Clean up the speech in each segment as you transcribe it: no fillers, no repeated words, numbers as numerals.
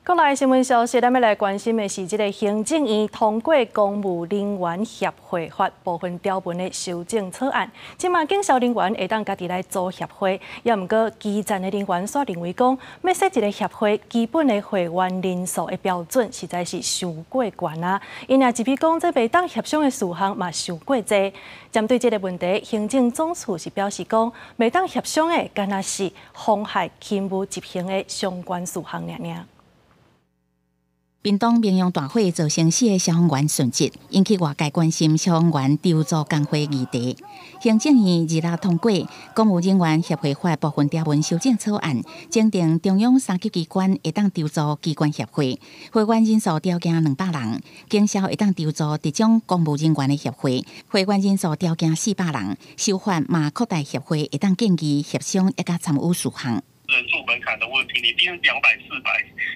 国内新闻消息，咱要来关心的是，这个行政院通过公务人员协会法部分条文的修正草案。即马警消人员会当家己来组协会，也毋过基层的人员却认为讲，要设一个协会基本的会员人数的标准实在是伤过悬啊！因也一比讲，这袂当协商的事项嘛伤过济。针对这个问题，行政总处是表示讲，袂当协商的，敢若是妨害勤务执行的相关事项尔。屏东民用大火造成4个消防员殉职，引起外界关心消防员筹组工会议题。行政院日前通过《公务人员协会法》部分条文修正草案，规定中央3级机关会当筹组机关协会，会员人数条件200人；警消会当筹组特种公务人员的协会，会员人数条件400人。修法嘛扩大协会会当建议协商一甲参与事项。人数门槛的问题，你定200、400，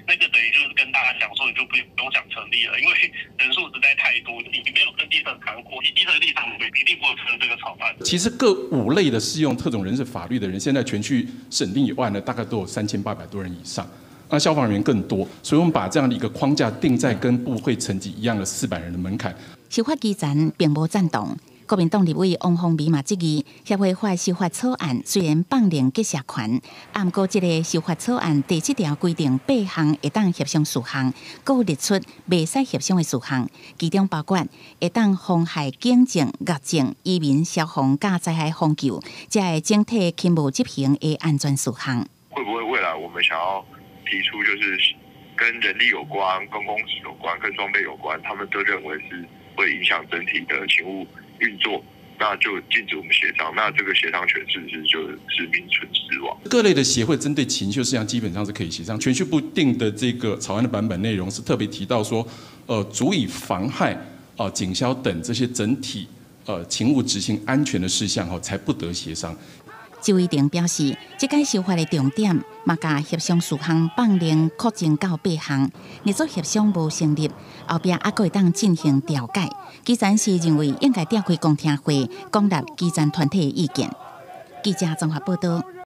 那个等于就是跟大家讲说，你就不用想成立了，因为人数实在太多，你没有跟基层谈过，以基层的立场，我们一定不会承认这个草案。其实各5类的适用特种人事法律的人，现在全区审定以外呢，大概都有3800多人以上。那消防人员更多，所以我们把这样的一个框架定在跟部会层级一样的400人的门槛。修法基层并无赞同。国民党立委翁宏美嘛质疑协会法修法草案虽然放任结社权，不过这个修法草案第7条规定8项会当协商事项，佫列出袂使协商的事项，其中包括会当妨害警政、狱政、移民、消防、甲灾害防救，这个整体勤务执行的安全事项。会不会未来我们想要提出就是跟人力有关、跟工时有关、跟装备有关，他们都认为是会影响整体的勤务运作，那就禁止我们协商。那这个协商权是不是就是名存实亡？各类的协会针对情绪事项基本上是可以协商。全序部定的这个草案的版本内容是特别提到说，足以妨害警消等这些整体勤务执行安全的事项才不得协商。周一定表示，这届修法的重点，嘛甲协商事项放任扩增到8项，若做协商无成立，后壁还佫会当进行调解。基层是认为应该召开公听会，广纳基层团体的意见。记者综合报道。